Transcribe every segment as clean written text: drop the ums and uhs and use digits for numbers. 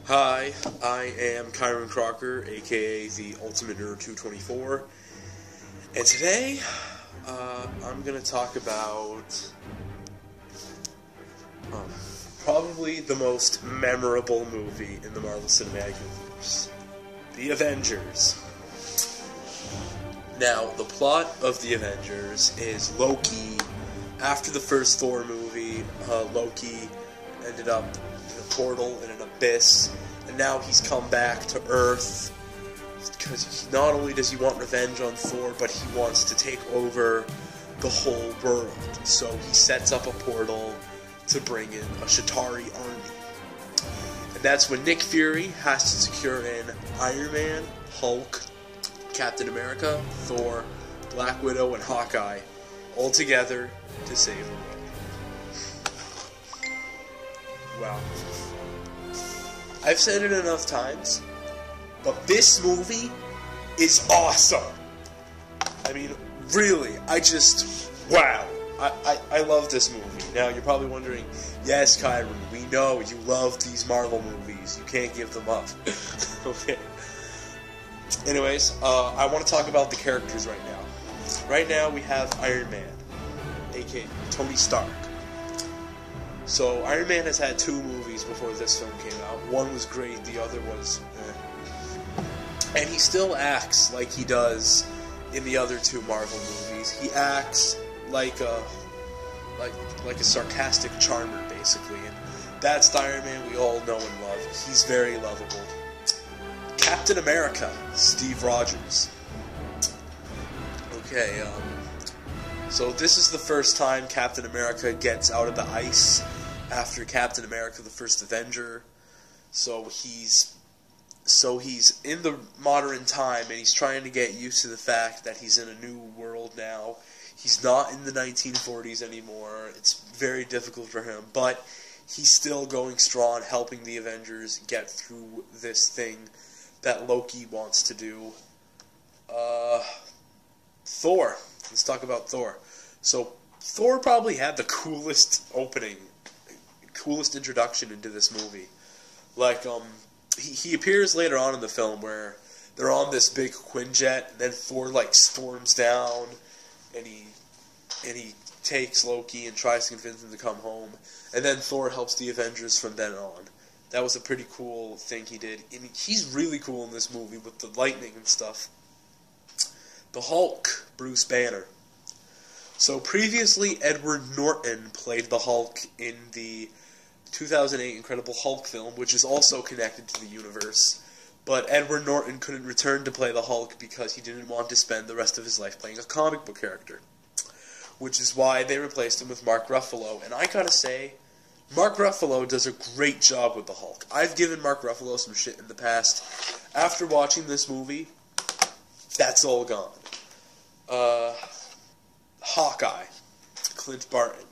Hi, I am Kyron Crocker, aka the Ultimate Nerd 224, and today I'm going to talk about probably the most memorable movie in the Marvel Cinematic Universe, The Avengers. Now, the plot of The Avengers is Loki. After the first Thor movie, Loki ended up in a portal in an abyss, and now he's come back to Earth because not only does he want revenge on Thor, but he wants to take over the whole world. So he sets up a portal to bring in a Chitauri army. And that's when Nick Fury has to secure in Iron Man, Hulk, Captain America, Thor, Black Widow, and Hawkeye all together to save the world. Wow. I've said it enough times, but this movie is awesome. I mean, really, wow. I love this movie. Now, you're probably wondering, yes, Kyron, we know you love these Marvel movies. You can't give them up. Okay. Anyways, I want to talk about the characters right now. Right now, we have Iron Man, a.k.a. Tony Stark. So, Iron Man has had 2 movies before this film came out. One was great, the other was And he still acts like he does in the other 2 Marvel movies. He acts like a sarcastic charmer, basically. And that's the Iron Man we all know and love. He's very lovable. Captain America, Steve Rogers. Okay, so this is the first time Captain America gets out of the ice after Captain America, the first Avenger. So he's in the modern time, and he's trying to get used to the fact that he's in a new world now. He's not in the 1940s anymore. It's very difficult for him, but he's still going strong, helping the Avengers get through this thing that Loki wants to do. Thor. Let's talk about Thor. So, Thor probably had the coolest introduction into this movie. Like, he appears later on in the film where they're on this big Quinjet, and then Thor, storms down, and he takes Loki and tries to convince him to come home, and then Thor helps the Avengers from then on. That was a pretty cool thing he did. I mean, he's really cool in this movie with the lightning and stuff. The Hulk, Bruce Banner. So previously, Edward Norton played the Hulk in the 2008 Incredible Hulk film, which is also connected to the universe. But Edward Norton couldn't return to play the Hulk because he didn't want to spend the rest of his life playing a comic book character. Which is why they replaced him with Mark Ruffalo. And I gotta say, Mark Ruffalo does a great job with the Hulk. I've given Mark Ruffalo some shit in the past. After watching this movie, that's all gone. Hawkeye, Clint Barton.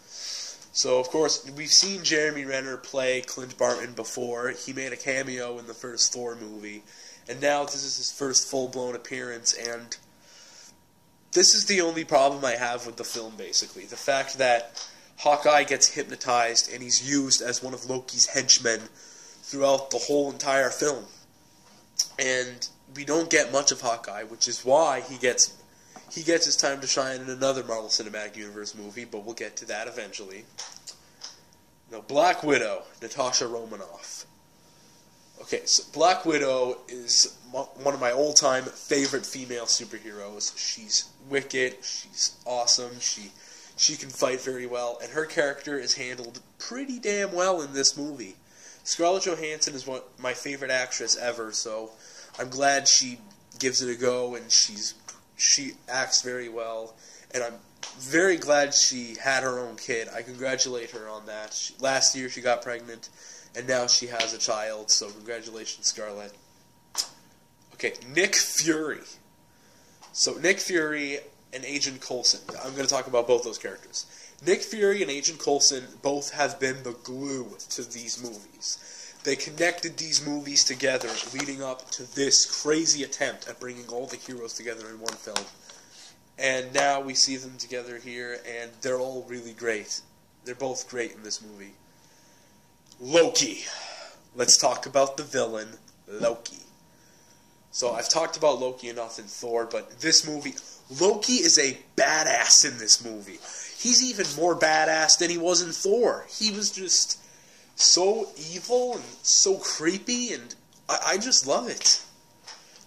So, of course, we've seen Jeremy Renner play Clint Barton before. He made a cameo in the first Thor movie. And now this is his first full-blown appearance, and this is the only problem I have with the film, basically. The fact that Hawkeye gets hypnotized and he's used as one of Loki's henchmen throughout the whole entire film. And we don't get much of Hawkeye, which is why he gets his time to shine in another Marvel Cinematic Universe movie, but we'll get to that eventually. Now, Black Widow, Natasha Romanoff. Okay, so Black Widow is one of my all-time favorite female superheroes. She's wicked, she's awesome, she can fight very well, and her character is handled pretty damn well in this movie. Scarlett Johansson is my favorite actress ever, so I'm glad she gives it a go, and she acts very well, and I'm very glad she had her own kid. I congratulate her on that. Last year she got pregnant, and now she has a child, so congratulations, Scarlett. Okay, Nick Fury. So Nick Fury and Agent Coulson. I'm going to talk about both those characters. Nick Fury and Agent Coulson both have been the glue to these movies. They connected these movies together, leading up to this crazy attempt at bringing all the heroes together in one film. And now we see them together here, and they're all really great. They're both great in this movie. Loki. let's talk about the villain, Loki. So I've talked about Loki enough in Thor, but this movie, Loki is a badass in this movie. He's even more badass than he was in Thor. He was just so evil and so creepy, and I just love it.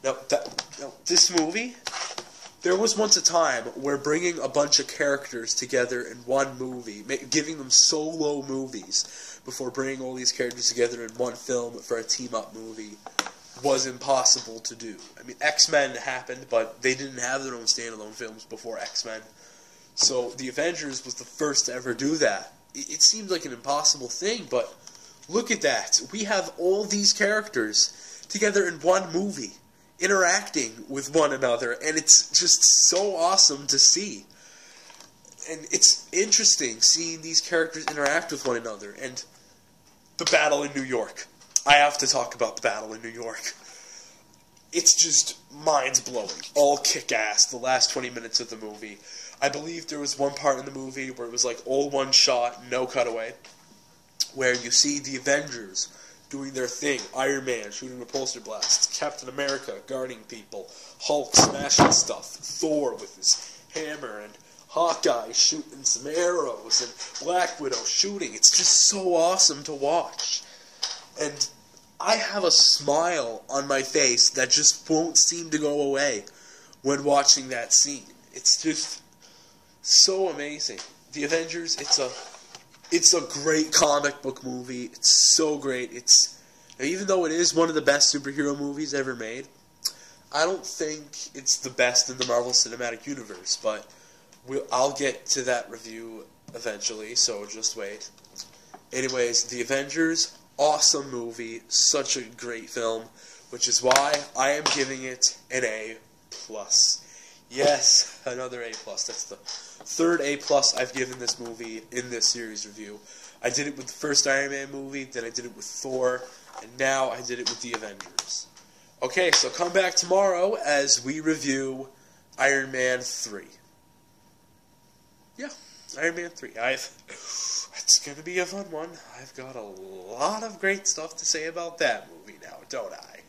Now, this movie, there was once a time where bringing a bunch of characters together in one movie, giving them solo movies before bringing all these characters together in one film for a team-up movie, was impossible to do. I mean, X-Men happened, but they didn't have their own standalone films before X-Men. So the Avengers was the first to ever do that. It seemed like an impossible thing, but look at that. We have all these characters together in one movie, interacting with one another, and it's just so awesome to see. And it's interesting seeing these characters interact with one another. And the battle in New York. I have to talk about the battle in New York. It's just mind-blowing. All kick-ass, the last 20 minutes of the movie. I believe there was one part in the movie where it was like all one shot, no cutaway, where you see the Avengers doing their thing. Iron Man shooting repulsor blasts, Captain America guarding people, Hulk smashing stuff, Thor with his hammer, and Hawkeye shooting some arrows, and Black Widow shooting. It's just so awesome to watch. And I have a smile on my face that just won't seem to go away when watching that scene. It's just so amazing. The Avengers, it's a great comic book movie. It's so great. Even though it is one of the best superhero movies ever made, I don't think it's the best in the Marvel Cinematic Universe, but I'll get to that review eventually, so just wait. Anyways, The Avengers, awesome movie, such a great film, which is why I am giving it an A+. Yes, another A+. That's the third A+ I've given this movie in this series review. I did it with the first Iron Man movie, then I did it with Thor, and now I did it with The Avengers. Okay, so come back tomorrow as we review Iron Man 3. Yeah, Iron Man 3. It's going to be a fun one. I've got a lot of great stuff to say about that movie now, don't I?